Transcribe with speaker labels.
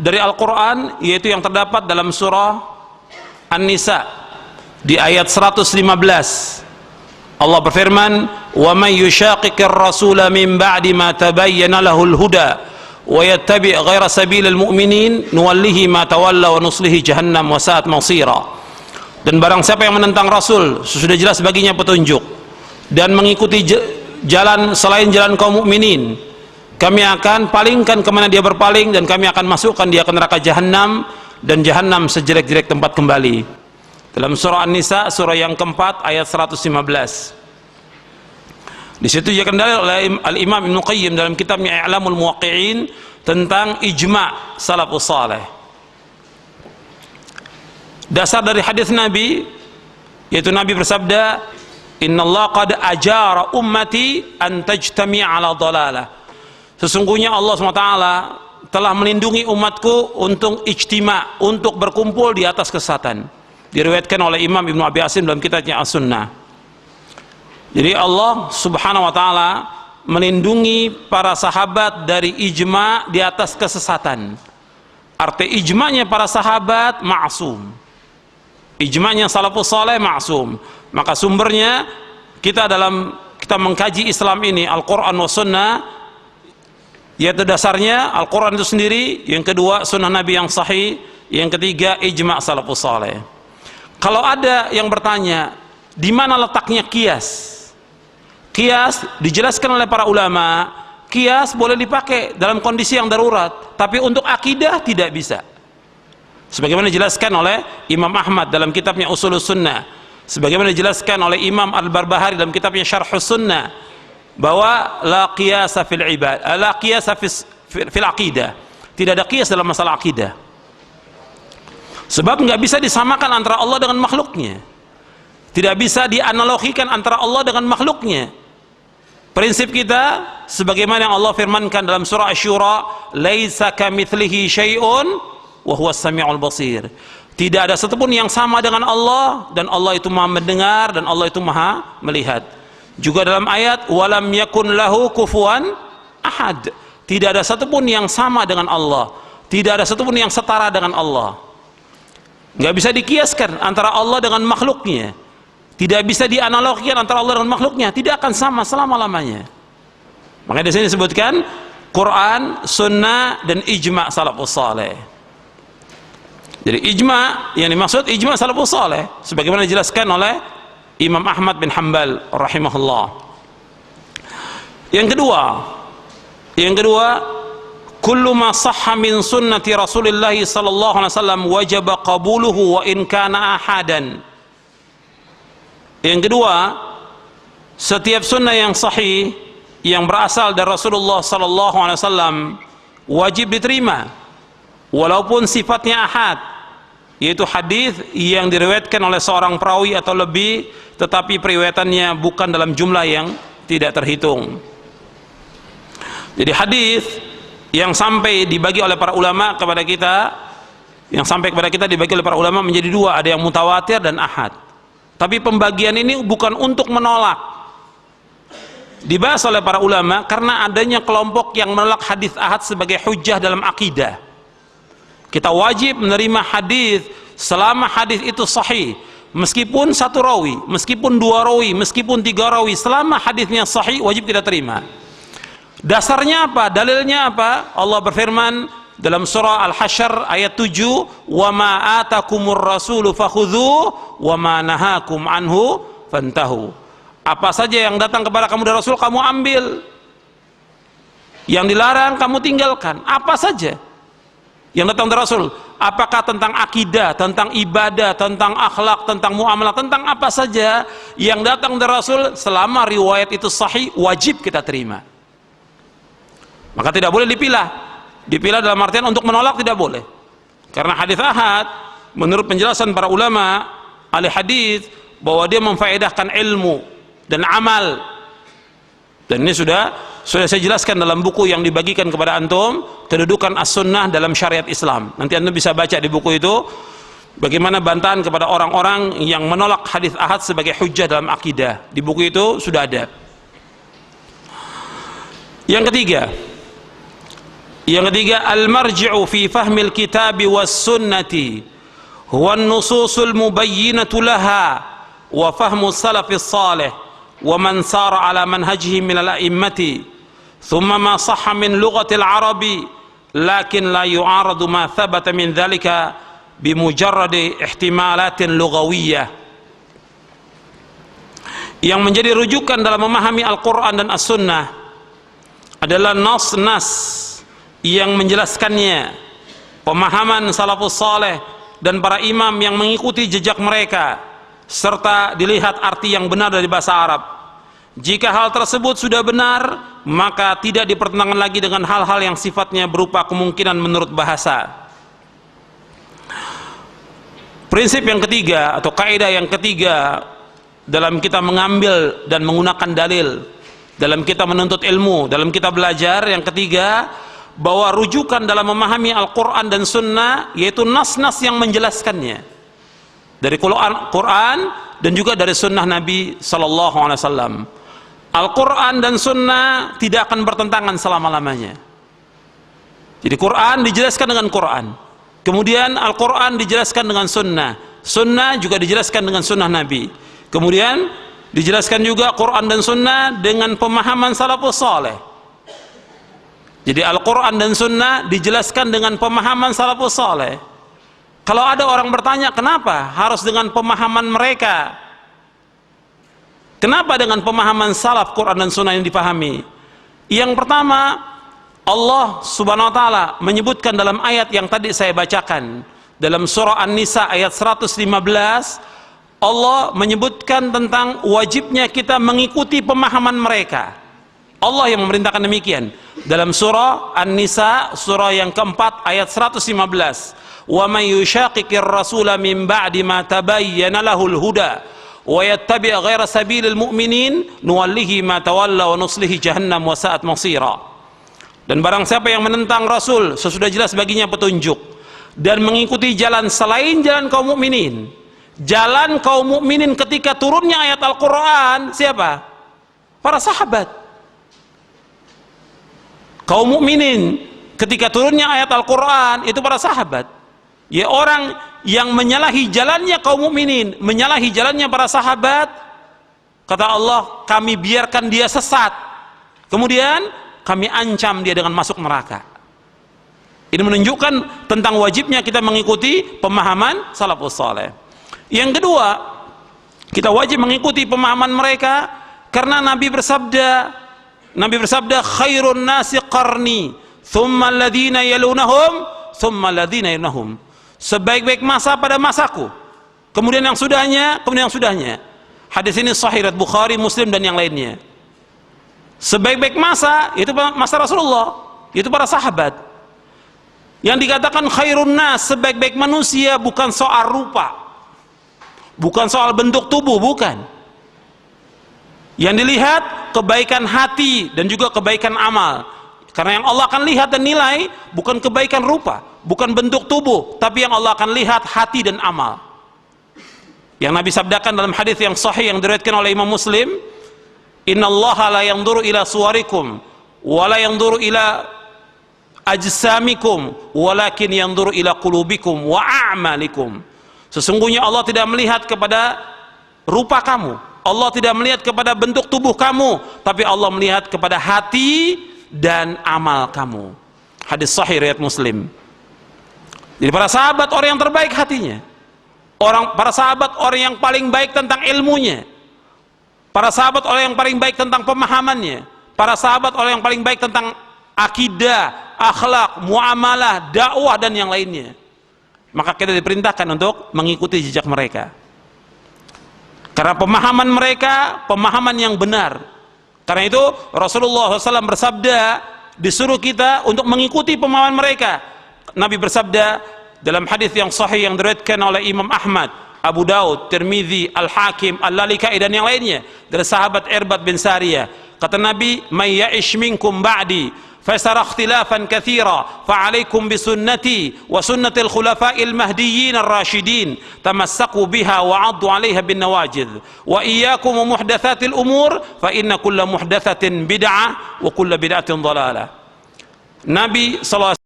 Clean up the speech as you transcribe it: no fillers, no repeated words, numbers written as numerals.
Speaker 1: dari Al-Quran, yaitu yang terdapat dalam surah An-Nisa di ayat 115. Allah berfirman, "Wa may yushaqiqir rasula min ba'di ma tabayyana lahul huda wa yattabi' ghaira sabilil mu'minin nuwallihi ma tawalla wa nuslihi jahannam wa sa'at masira." Dan barang siapa yang menentang Rasul sesudah jelas baginya petunjuk dan mengikuti jalan selain jalan kaum mukminin, kami akan palingkan kemana dia berpaling dan kami akan masukkan dia ke neraka Jahannam, dan Jahannam sejelek-jelek tempat kembali. Dalam surah An-Nisa, surah yang keempat ayat 115. Di situ juga kendali oleh Al-Imam Ibnu Qayyim dalam kitabnya I'lamul Muwaqqi'in tentang ijma' salafus saleh. Dasar dari hadis Nabi, yaitu Nabi bersabda, "Innallaha qad ajara ummati an tajtami'a 'ala dhalalah." Sesungguhnya Allah SWT telah melindungi umatku untuk ijtima', untuk berkumpul di atas kesesatan. Diriwayatkan oleh Imam Ibnu Abi Asim dalam kitabnya As-Sunnah. Jadi Allah Subhanahu wa taala melindungi para sahabat dari ijma' di atas kesesatan. Arti ijma'nya para sahabat ma'sum. Ijma'nya salafus saleh ma'sum. Maka sumbernya kita mengkaji Islam ini Al-Qur'an wa Sunnah, yaitu dasarnya Al-Quran itu sendiri, yang kedua sunnah Nabi yang sahih, yang ketiga ijma' salafus saleh. Kalau ada yang bertanya, di mana letaknya qiyas? Qiyas dijelaskan oleh para ulama, qiyas boleh dipakai dalam kondisi yang darurat, tapi untuk akidah tidak bisa. Sebagaimana dijelaskan oleh Imam Ahmad dalam kitabnya Ushulus Sunnah, sebagaimana dijelaskan oleh Imam Al-Barbahari dalam kitabnya Syarhus Sunnah, bahwa la qiyasa fil ibad, la qiyasa fil aqidah. Tidak ada qiyas dalam masalah akidah. Sebab nggak bisa disamakan antara Allah dengan makhluknya. Tidak bisa dianalogikan antara Allah dengan makhluknya. Prinsip kita sebagaimana yang Allah firmankan dalam surah Asy-Syura, "Laisa kamitslihi syai'un wa huwas samiul basir." Tidak ada satupun yang sama dengan Allah, dan Allah itu Maha mendengar dan Allah itu Maha melihat. Juga dalam ayat, "Walam yakun lahu kufuwan ahad." Tidak ada satupun yang sama dengan Allah, tidak ada satupun yang setara dengan Allah. Nggak bisa dikiaskan antara Allah dengan makhluknya, tidak bisa dianalogikan antara Allah dengan makhluknya, tidak akan sama selama-lamanya. Makanya di sini disebutkan Quran, Sunnah, dan ijma' salafus saleh. Jadi ijma' yang dimaksud ijma' salafus saleh sebagaimana dijelaskan oleh Imam Ahmad bin Hanbal rahimahullah. Yang kedua, kullu ma sahha min sunnati Rasulillah sallallahu alaihi wasallam wajaba qabuluhu wa in kana ahadan. Yang kedua, setiap sunnah yang sahih yang berasal dari Rasulullah sallallahu alaihi wasallam wajib diterima walaupun sifatnya ahad, yaitu hadis yang diriwayatkan oleh seorang perawi atau lebih, tetapi periwayatannya bukan dalam jumlah yang tidak terhitung. Jadi hadis yang sampai dibagi oleh para ulama kepada kita, dibagi oleh para ulama menjadi dua, ada yang mutawatir dan ahad. Tapi pembagian ini bukan untuk menolak, dibahas oleh para ulama karena adanya kelompok yang menolak hadis ahad sebagai hujjah dalam akidah. Kita wajib menerima hadis selama hadis itu sahih, meskipun satu rawi, meskipun dua rawi, meskipun tiga rawi, selama hadisnya sahih wajib kita terima. Dasarnya apa? Dalilnya apa? Allah berfirman dalam surah Al-Hasyr ayat 7, "Wa ma atakumur rasulu fakhudhu wa ma nahakum anhu fantahu." Apa saja yang datang kepada kamu dari Rasul kamu ambil, yang dilarang kamu tinggalkan. Apa saja yang datang dari Rasul, apakah tentang akidah, tentang ibadah, tentang akhlak, tentang muamalah, tentang apa saja yang datang dari Rasul, selama riwayat itu sahih wajib kita terima. Maka tidak boleh dipilah dalam artian untuk menolak, tidak boleh. Karena hadis ahad menurut penjelasan para ulama ahli hadis bahwa dia memfaedahkan ilmu dan amal. Dan ini sudah saya jelaskan dalam buku yang dibagikan kepada antum, kedudukan as-sunnah dalam syariat Islam. Nanti antum bisa baca di buku itu bagaimana bantahan kepada orang-orang yang menolak hadis ahad sebagai hujjah dalam akidah. Di buku itu sudah ada. Yang ketiga, Yang ketiga, al-marji'u fi fahmil kitabi was sunnati huwa an-nususul mubayyinatu laha wa fahmu salafis salih wa man sara ala manhajihim min al-a'immati thumma ma sahha min lughatil arabi lakin la yu'aradu ma thabata min dhalika bimujarradi ihtimalatin lughawiyah. Yang menjadi rujukan dalam memahami Al-Quran dan As-Sunnah adalah nas-nas yang menjelaskannya, pemahaman salafus saleh dan para imam yang mengikuti jejak mereka, serta dilihat arti yang benar dari bahasa Arab. Jika hal tersebut sudah benar, maka tidak dipertentangkan lagi dengan hal-hal yang sifatnya berupa kemungkinan menurut bahasa. Prinsip yang ketiga atau kaidah yang ketiga dalam kita mengambil dan menggunakan dalil, dalam kita menuntut ilmu, dalam kita belajar, yang ketiga, bahwa rujukan dalam memahami Al-Quran dan Sunnah yaitu nas-nas yang menjelaskannya dari Quran dan juga dari Sunnah Nabi Sallallahu Alaihi Wasallam. Al-Quran dan Sunnah tidak akan bertentangan selama-lamanya. Jadi Quran dijelaskan dengan Quran, kemudian Al-Quran dijelaskan dengan Sunnah, Sunnah juga dijelaskan dengan Sunnah Nabi, kemudian dijelaskan juga Quran dan Sunnah dengan pemahaman salafus saleh. Jadi Al-Quran dan Sunnah dijelaskan dengan pemahaman salafus saleh. Kalau ada orang bertanya, kenapa harus dengan pemahaman mereka? Kenapa dengan pemahaman salaf Quran dan Sunnah yang dipahami? Yang pertama, Allah Subhanahu wa taala menyebutkan dalam ayat yang tadi saya bacakan, dalam surah An-Nisa ayat 115, Allah menyebutkan tentang wajibnya kita mengikuti pemahaman mereka. Allah yang memerintahkan demikian dalam surah An-Nisa, surah yang keempat ayat 115. Wa may yushaqiqir rasula min ba'di ma tabayyana lahul huda wa yattabi' ghaira sabilil mu'minin nuwallihi ma tawalla wa nuslihi jahannam wa sa'at masira. Dan barang siapa yang menentang Rasul sesudah jelas baginya petunjuk dan mengikuti jalan selain jalan kaum mukminin, jalan kaum mukminin ketika turunnya ayat Al-Quran, siapa? Para sahabat. Kaum mukminin ketika turunnya ayat Al-Quran itu para sahabat. Ya, orang yang menyalahi jalannya kaum mukminin, menyalahi jalannya para sahabat, kata Allah, kami biarkan dia sesat, kemudian kami ancam dia dengan masuk neraka. Ini menunjukkan tentang wajibnya kita mengikuti pemahaman salafus saleh. Yang kedua, kita wajib mengikuti pemahaman mereka karena Nabi bersabda khairun nasi qarni thumma alladhina yalunahum thumma alladhina yalunahum. Sebaik-baik masa pada masaku, kemudian yang sudahnya, kemudian yang sudahnya. Hadis ini sahih riwayat Bukhari, Muslim dan yang lainnya. Sebaik-baik masa itu masa Rasulullah, itu para sahabat. Yang dikatakan khairun nas, sebaik-baik manusia, bukan soal rupa, bukan soal bentuk tubuh, bukan. Yang dilihat kebaikan hati dan juga kebaikan amal. Karena yang Allah akan lihat dan nilai bukan kebaikan rupa, bukan bentuk tubuh, tapi yang Allah akan lihat hati dan amal. Yang Nabi sabdakan dalam hadis yang sahih yang diriwayatkan oleh Imam Muslim, innallaha la yanzuru ila suwarikum wa la yanzuru ila ajsamikum walakin yanzuru ila qulubikum wa a'malikum. Sesungguhnya Allah tidak melihat kepada rupa kamu, Allah tidak melihat kepada bentuk tubuh kamu, tapi Allah melihat kepada hati dan amal kamu. Hadis sahih riwayat Muslim. Jadi para sahabat orang yang terbaik hatinya, para sahabat orang yang paling baik tentang ilmunya, para sahabat orang yang paling baik tentang pemahamannya, para sahabat orang yang paling baik tentang akidah, akhlak, muamalah, dakwah dan yang lainnya. Maka kita diperintahkan untuk mengikuti jejak mereka. Karena pemahaman mereka pemahaman yang benar. Karena itu Rasulullah SAW bersabda, disuruh kita untuk mengikuti pemahaman mereka. Nabi bersabda dalam hadis yang sahih yang diriwayatkan oleh Imam Ahmad, Abu Daud, Tirmidzi, Al-Hakim, Al-Lalikai dan yang lainnya dari sahabat Irbad bin Sariyah. Kata Nabi, "May ya'ish minkum ba'di fasara ikhtilafan katsira fa 'alaikum bi sunnati wa sunnatil khulafa'il mahdiyyin ar-rasyidin tamassaku biha wa 'addu 'alaiha bin nawajidh wa iyyakum muhdatsatil umur fa inna kulla muhdatsatin bid'ah wa kulla bid'atin dhalalah." Nabi SAW